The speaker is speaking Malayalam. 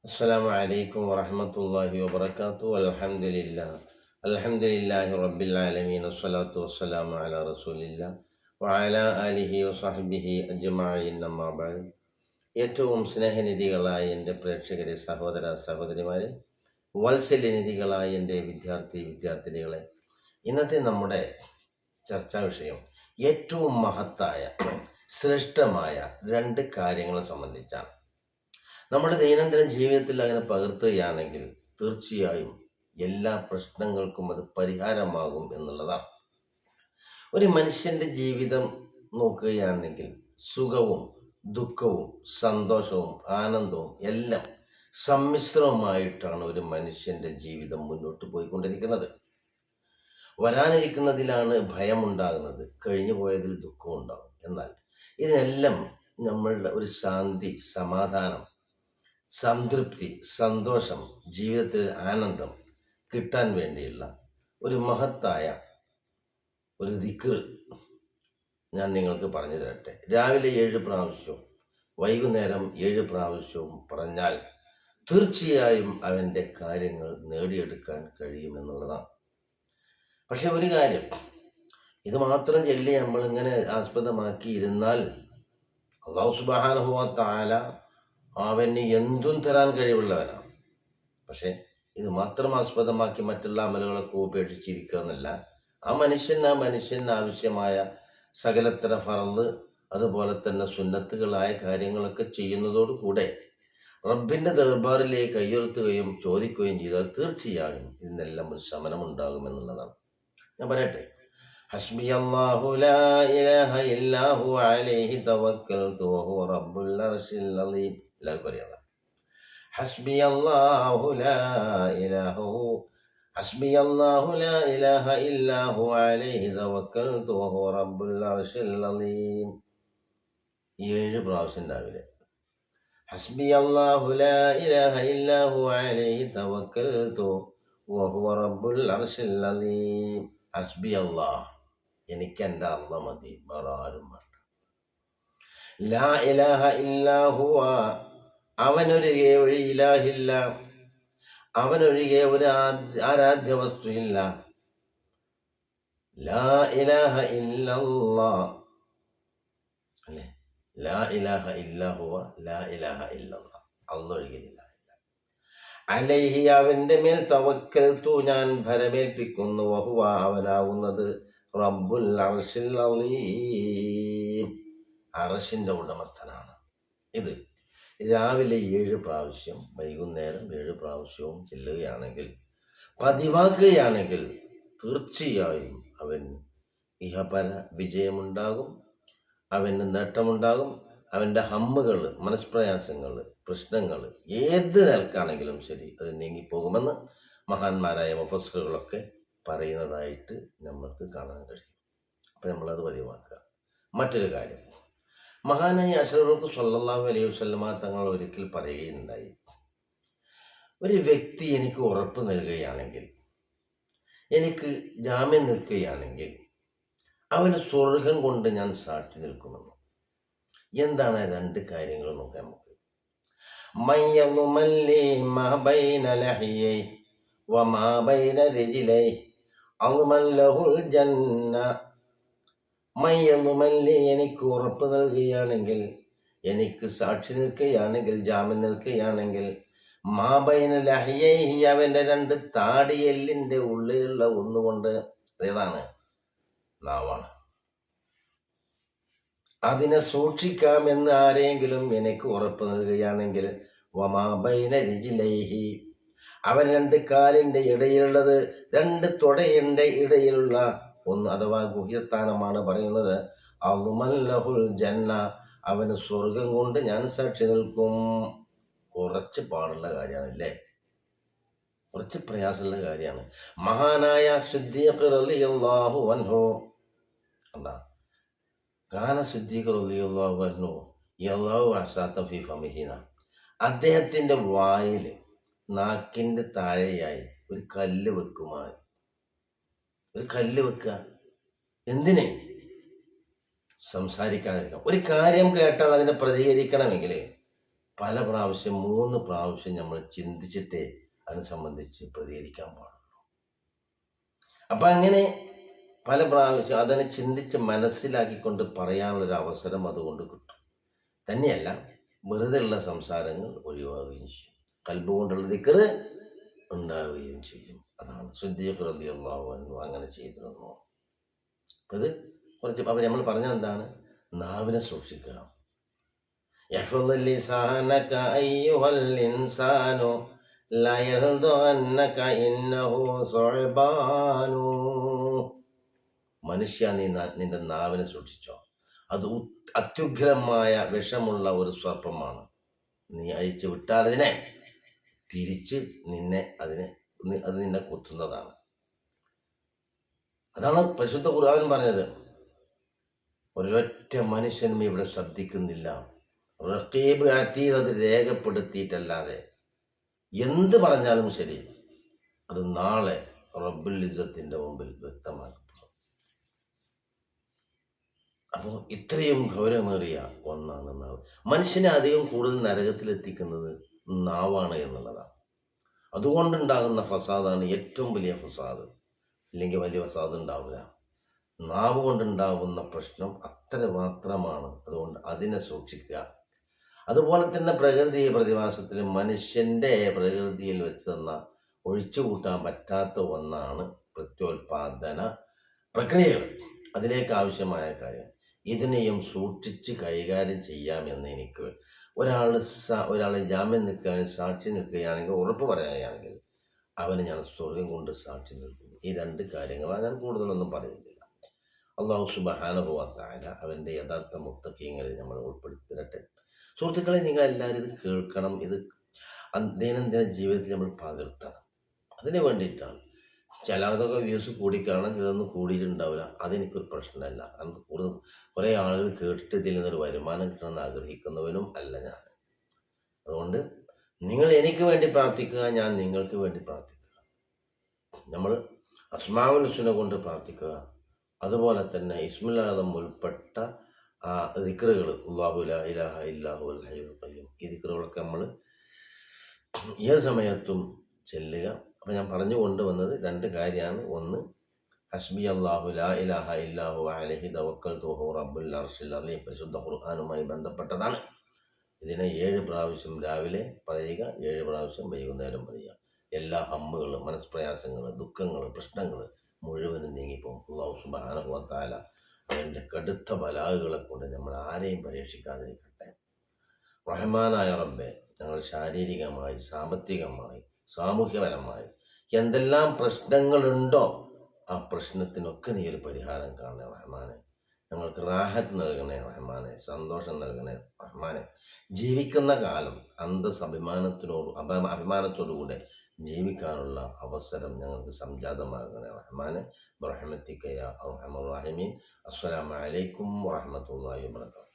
അസ്സലാമു അലൈക്കും വറഹ്മത്തുള്ളാഹി വബറകാതുഹു. അൽഹംദുലില്ലാഹി റബ്ബിൽ ആലമീൻ വസ്സലാത്തു വസ്സലാമു അലാ റസൂലില്ലാ വഅലാ ആലിഹി വസഹ്ബിഹി അജ്മഈൻ. അമ്മാ ബഅദ്. ഏറ്റവും സ്നേഹനിധികളായ എൻ്റെ പ്രേക്ഷകരെ, സഹോദര സഹോദരിമാരെ, വാത്സല്യനിധികളായ എൻ്റെ വിദ്യാർത്ഥിനികളെ, ഇന്നത്തെ നമ്മുടെ ചർച്ചാ വിഷയം ഏറ്റവും മഹത്തായ ശ്രേഷ്ഠമായ രണ്ട് കാര്യങ്ങളെ സംബന്ധിച്ചാണ്. നമ്മുടെ ദൈനംദിന ജീവിതത്തിൽ അങ്ങനെ പകർത്തുകയാണെങ്കിൽ തീർച്ചയായും എല്ലാ പ്രശ്നങ്ങൾക്കും അത് പരിഹാരമാകും എന്നുള്ളതാണ്. ഒരു മനുഷ്യന്റെ ജീവിതം നോക്കുകയാണെങ്കിൽ സുഖവും ദുഃഖവും സന്തോഷവും ആനന്ദവും എല്ലാം സമ്മിശ്രമായിട്ടാണ് ഒരു മനുഷ്യന്റെ ജീവിതം മുന്നോട്ട് പോയിക്കൊണ്ടിരിക്കുന്നത്. വരാനിരിക്കുന്നതിലാണ് ഭയമുണ്ടാകുന്നത്, കഴിഞ്ഞു പോയതിൽ ദുഃഖമുണ്ടാകും. എന്നാൽ ഇതിനെല്ലാം നമ്മളുടെ ഒരു ശാന്തി, സമാധാനം, സംതൃപ്തി, സന്തോഷം, ജീവിതത്തിൽ ആനന്ദം കിട്ടാൻ വേണ്ടിയുള്ള ഒരു മഹത്തായ ഒരു ദിക്ർ ഞാൻ നിങ്ങൾക്ക് പറഞ്ഞു തരട്ടെ. രാവിലെ 7 പ്രാവശ്യവും വൈകുന്നേരം 7 പ്രാവശ്യവും പറഞ്ഞാൽ തീർച്ചയായും അവൻ്റെ കാര്യങ്ങൾ നേടിയെടുക്കാൻ കഴിയുമെന്നുള്ളതാണ്. പക്ഷെ ഒരു കാര്യം, ഇത് മാത്രം ചൊല്ലി നമ്മളിങ്ങനെ ആസ്പദമാക്കിയിരുന്നാൽ അല്ലാഹു സുബ്ഹാനഹു വ തആല അവന് എന്തും തരാൻ കഴിവുള്ളവനാണ്. പക്ഷെ ഇത് മാത്രം ആസ്പദമാക്കി മറ്റുള്ള അമലുകളൊക്കെ ഉപേക്ഷിച്ചിരിക്കുക എന്നല്ല. ആ മനുഷ്യന് ആവശ്യമായ സകലത്തര ഫർള്, അതുപോലെ തന്നെ സുന്നത്തുകളായ കാര്യങ്ങളൊക്കെ ചെയ്യുന്നതോടുകൂടെ റബ്ബിന്റെ ദർബാറിലേക്ക് കയ്യുയർത്തുകയും ചോദിക്കുകയും ചെയ്താൽ തീർച്ചയായും ഇതിനെല്ലാം ഒരു ശമനം ഉണ്ടാകുമെന്നുള്ളതാണ്. ഞാൻ പറയട്ടെ, ഹസ്ബി അല്ലാഹു ലാ ഇലാഹ ഇല്ലാ ഹു അലൈഹി തവക്കൽതു വഹുവ റബ്ബുൽ അർശിൽ അളീം. എല്ലാവർക്കും അറിയാം. ഹസ്ബി അല്ലാഹു ലാ ഇലാഹ ഹസ്ബി അല്ലാഹു ലാ ഇലാഹ ഇല്ലാ ഹു അലൈഹി തവക്കൽതു വഹുവ റബ്ബുൽ അർശിൽ അളീം. 7 പ്രാവശ്യം രാവിലെ. ഹസ്ബി അല്ലാഹു ലാ ഇലാഹ ഇല്ലാ ഹു അലൈഹി തവക്കൽതു വഹുവ റബ്ബുൽ അർശിൽ അളീം. ഹസ്ബി അല്ലാഹ്, എനിക്ക് എൻ്റെ അല്ലാഹ് മതി, വേറെ ആരും വേണ്ട. ലാ ഇലാഹ ഇല്ലാ ഹുവ, അവനൊഴികെ ഒരു ഇലാഹില്ല, അവനൊഴികെ ഒരു ആരാധ്യ വസ്തുയില്ല. ലാ ഇലാഹ ഇല്ലല്ലാഹ്, അല്ലേ? ലാ ഇലാഹ ഇല്ലാ ഹുവ, ലാ ഇലാഹ ഇല്ലല്ലാഹ്, അല്ലാഹ് ഒഴികെയില്ല. അലൈഹി, അവന്റെ മേൽ തവക്കൽതു, ഞാൻ ഭരമേൽപ്പിക്കുന്നു. വഹുവ, അവനാകുന്നത് റബ്ബുൽ അർശിൽ അളീം, അർശിന്റെ ഉടമസ്ഥനാണ്. ഇത് രാവിലെ 7 പ്രാവശ്യം വൈകുന്നേരം 7 പ്രാവശ്യവും ചെല്ലുകയാണെങ്കിൽ, പതിവാക്കുകയാണെങ്കിൽ തീർച്ചയായും അവൻ ഇഹപര വിജയമുണ്ടാകും, അവന് നേട്ടമുണ്ടാകും. അവൻ്റെ ഹമ്മുകൾ, മനസ്പ്രയാസങ്ങൾ, പ്രശ്നങ്ങൾ ഏത് നിലക്കാണെങ്കിലും ശരി അത് നീങ്ങിപ്പോകുമെന്ന് മഹാന്മാരായ മുഫസ്സിറുകളൊക്കെ പറയുന്നതായിട്ട് നമ്മൾക്ക് കാണാൻ കഴിയും. അപ്പം നമ്മളത് പതിവാക്കുക. മറ്റൊരു കാര്യം, മഹാനായ അഷ്റഫ് സ്വല്ലല്ലാഹു അലൈഹി വസല്ലമ തങ്ങൾ ഒരിക്കൽ പറയുകയുണ്ടായി, ഒരു വ്യക്തി എനിക്ക് ഉറപ്പ് നൽകുകയാണെങ്കിൽ, എനിക്ക് ജാമ്യം നിൽക്കുകയാണെങ്കിൽ അവന് സ്വർഗം കൊണ്ട് ഞാൻ സാക്ഷി നിൽക്കുമെന്ന്. എന്താണ് 2 കാര്യങ്ങൾ നോക്കാം നമുക്ക്. മയ്യളുമല്ലി മാ ബൈന ലഹിയൈ വമാ ബൈന റിജ്ലൈ അൽമല്ലഹുൽ ജന്ന. മയ്യളുമല്ലി, എനിക്ക് ഉറപ്പ് നൽകുകയാണെങ്കിൽ, എനിക്ക് സാക്ഷി നിൽക്കുകയാണെങ്കിൽ, ജാമ്യം നിൽക്കുകയാണെങ്കിൽ, മാ ബൈന ലഹിയൈ, അവന്റെ 2 താടിയെല്ലിന്റെ ഉള്ളിലുള്ള ഒന്നുകൊണ്ട്, ഏതാണ്? നാവാണ്. അതിനെ സൂക്ഷിക്കാമെന്ന് ആരെങ്കിലും എനിക്ക് ഉറപ്പ് നൽകുകയാണെങ്കിൽ, വമാ ബൈന റിജ്ലൈഹി, അവൻ 2 കാലിന്റെ ഇടയിലുള്ളത്, 2 തുടയുടെ ഇടയിലുള്ള ഒന്ന്, അഥവാ ഗുഹ്യസ്ഥാനമാണ് പറയുന്നത്. അൽമല്ലഹുൽ ജന്ന, അവന് സ്വർഗം കൊണ്ട് ഞാൻ സാക്ഷി നിൽക്കും. കുറച്ച് പാടുള്ള കാര്യമാണല്ലേ, കുറച്ച് പ്രയാസമുള്ള കാര്യമാണ്. മഹാനായ സിദ്ദീഖ് റളിയല്ലാഹു അൻഹു, കണ്ടാ, കാന സിദ്ദീഖ് റളിയല്ലാഹു അൻഹു യളഉ അസാത ഫീ ഫമിഹിന, അദ്ദേഹത്തിന്റെ വായിൽ, നാക്കിന്റെ താഴെയായി ഒരു കല്ല് വെക്കുമായി. ഒരു കല്ല് വെക്കുക എന്തിനെ? സംസാരിക്കാതിരിക്കാം. ഒരു കാര്യം കേട്ടാൽ അതിനെ പ്രതികരിക്കണമെങ്കിൽ പല പ്രാവശ്യം 3 പ്രാവശ്യം നമ്മൾ ചിന്തിച്ചിട്ടേ അതിനെ സംബന്ധിച്ച് പ്രതികരിക്കാൻ പാടുള്ളൂ. അപ്പം അങ്ങനെ പല പ്രാവശ്യം അതിനെ ചിന്തിച്ച് മനസ്സിലാക്കിക്കൊണ്ട് പറയാനുള്ളൊരു അവസരം അതുകൊണ്ട് കിട്ടും. തന്നെയല്ല, വെറുതെ ഉള്ള സംസാരങ്ങൾ ഒഴിവാകുകയും ചെയ്യും. ഖൽബ് കൊണ്ടുള്ള ദിക്ർ ഉണ്ടാവുകയും ചെയ്യും. അതാണ് സിദ്ദീഖ് റളിയല്ലാഹു അൻഹു അങ്ങനെ ചെയ്തിരുന്നു. അത് കുറച്ച് അപ്പം നമ്മൾ പറഞ്ഞത് എന്താണ്? നാവിനെ സൂക്ഷിക്കുക. യഹ്ഫദ് ലിസാനക അയ്യുഹൽ ഇൻസാനു ലാ യർദഅന്നക ഇന്നഹു സുഅബാനു. മനുഷ്യ, നിന്റെ നാവിനെ സൂക്ഷിച്ചോ. അത് അത്യുഗ്രമായ വിഷമുള്ള ഒരു സർപ്പമാണ്. നീ അഴിച്ചു വിട്ടാൽ അതിനെ തിരിച്ച് അത് നിന്നെ കുത്തുന്നതാണ്. അതാണ് പരിശുദ്ധ ഖുർആൻ പറഞ്ഞത്. ഒരൊറ്റ മനുഷ്യനും ഇവിടെ ശ്രദ്ധിക്കുന്നില്ല. റഖീബ് അതീദ് അത് രേഖപ്പെടുത്തിയിട്ടല്ലാതെ എന്ത് പറഞ്ഞാലും ശരി, അത് നാളെ റബ്ബുൽ ഇസ്സത്തിന്റെ മുമ്പിൽ വ്യക്തമാക്കപ്പെടും. അപ്പോൾ ഇത്രയും ഗൗരവമേറിയ ഒന്നാണ് നാവ്. മനുഷ്യനെ അധികം കൂടുതൽ നരകത്തിലെത്തിക്കുന്നത് നാവാണ് എന്നുള്ളതാണ്. അതുകൊണ്ടുണ്ടാകുന്ന ഫസാദാണ് ഏറ്റവും വലിയ ഫസാദ്. ഇല്ലെങ്കിൽ വലിയ ഫസാദ് ഉണ്ടാവില്ല. നാവ് കൊണ്ടുണ്ടാകുന്ന പ്രശ്നം അത്ര മാത്രമാണ്. അതുകൊണ്ട് അതിനെ സൂക്ഷിക്കുക. അതുപോലെ തന്നെ പ്രകൃതി പ്രതിഭാസത്തിൽ മനുഷ്യൻ്റെ പ്രകൃതിയിൽ വെച്ച് തന്ന ഒഴിച്ചുകൂട്ടാൻ പറ്റാത്ത ഒന്നാണ് പ്രത്യോൽപാദന പ്രക്രിയകൾ. അതിലേക്ക് ആവശ്യമായ കാര്യം ഇതിനെയും സൂക്ഷിച്ച് കൈകാര്യം ചെയ്യാമെന്ന് എനിക്ക് ഒരാൾ ജാമ്യം നിൽക്കുകയാണെങ്കിൽ, സാക്ഷി നിൽക്കുകയാണെങ്കിൽ, ഉറപ്പ് പറയുകയാണെങ്കിൽ അവന് ഞാൻ സ്വർഗം കൊണ്ട് സാക്ഷി നിൽക്കുന്നു. ഈ 2 കാര്യങ്ങളാണ്. ഞാൻ കൂടുതലൊന്നും പറയുന്നില്ല. അല്ലാഹു സുബ്ഹാനഹു വ തആല അവൻ്റെ യഥാർത്ഥ മുത്തഖീങ്ങളിൽ നമ്മൾ ഉൾപ്പെടുത്തിരട്ടെ. സുഹൃത്തുക്കളെ, നിങ്ങൾ എല്ലാവരും ഇത് കേൾക്കണം. ഇത് ദൈനംദിന ജീവിതത്തിൽ നമ്മൾ പകർത്തണം. അതിന് വേണ്ടിയിട്ടാണ്. ചിലതൊക്കെ വ്യൂസ് കൂടിക്കാണാൻ, ചിലതൊന്നും കൂടിയിട്ടുണ്ടാവില്ല. അതെനിക്കൊരു പ്രശ്നമല്ല. നമുക്ക് കുറേ ആളുകൾ കേട്ടിട്ട് ഇതിൽ നിന്നൊരു വരുമാനം കിട്ടണമെന്ന് ആഗ്രഹിക്കുന്നവനും അല്ല ഞാൻ. അതുകൊണ്ട് നിങ്ങൾ എനിക്ക് വേണ്ടി പ്രാർത്ഥിക്കുക, ഞാൻ നിങ്ങൾക്ക് വേണ്ടി പ്രാർത്ഥിക്കുക. നമ്മൾ അസ്മാഉൽ ഹുസ്ന കൊണ്ട് പ്രാർത്ഥിക്കുക. അതുപോലെ തന്നെ ഇസ്മുൽ അഅ്ദം ഉൾപ്പെട്ട ദിക്റുകൾ, അല്ലാഹു ലാ ഇലാഹ ഇല്ലാ ഹുവൽ ഹയ്യുൽ ഖയ്യൂം, ഈ ദിക്റുകളൊക്കെ നമ്മൾ ഏത് സമയത്തും ചെല്ലുക. അപ്പം ഞാൻ പറഞ്ഞു കൊണ്ടുവന്നത് 2 കാര്യമാണ്. ഒന്ന്, ഹസ്ബി അല്ലാഹു ലാ ഇലാഹ ഇല്ലാ ഹുവ അലൈഹി തവക്കൽതു വഹുവ റബ്ബുൽ അർശിൽ അദീം, പരിശുദ്ധ ഖുർആനുമായി ബന്ധപ്പെട്ടതാണ്. ഇതിനെ 7 പ്രാവശ്യം രാവിലെ പറയുക, 7 പ്രാവശ്യം വൈകുന്നേരം പറയുക. എല്ലാ ഹമ്മുകളും, മനസ്പ്രയാസങ്ങൾ, ദുഃഖങ്ങൾ, പ്രശ്നങ്ങൾ മുഴുവനും നീങ്ങിപ്പോകും. അല്ലാഹു സുബ്ഹാനഹു വ തആല അവൻ്റെ കടുത്ത ബലാഗുകളെ കൊണ്ട് നമ്മൾ ആരെയും പരീക്ഷിക്കാതിരിക്കട്ടെ. റഹ്മാനായ റബ്ബെ, ഞങ്ങൾ ശാരീരികമായി, സാമ്പത്തികമായി, സാമൂഹ്യപരമായി എന്തെല്ലാം പ്രശ്നങ്ങളുണ്ടോ ആ പ്രശ്നത്തിനൊക്കെ നീ ഒരു പരിഹാരം കാണണേ റഹ്മാനെ. ഞങ്ങൾക്ക് റാഹത്ത് നൽകണേ റഹ്മാനെ, സന്തോഷം നൽകണേ റഹ്മാനെ. ജീവിക്കുന്ന കാലം അഭിമാനത്തോടുകൂടെ ജീവിക്കാനുള്ള അവസരം ഞങ്ങൾക്ക് സംജാതമാകണേ റഹ്മാനെ. ബിറഹ്മതിക യാ അർഹമർ റഹീമീൻ. അസ്സലാമു അലൈക്കും വറഹ്മത്തുള്ളാഹി വബറകാതുഹു.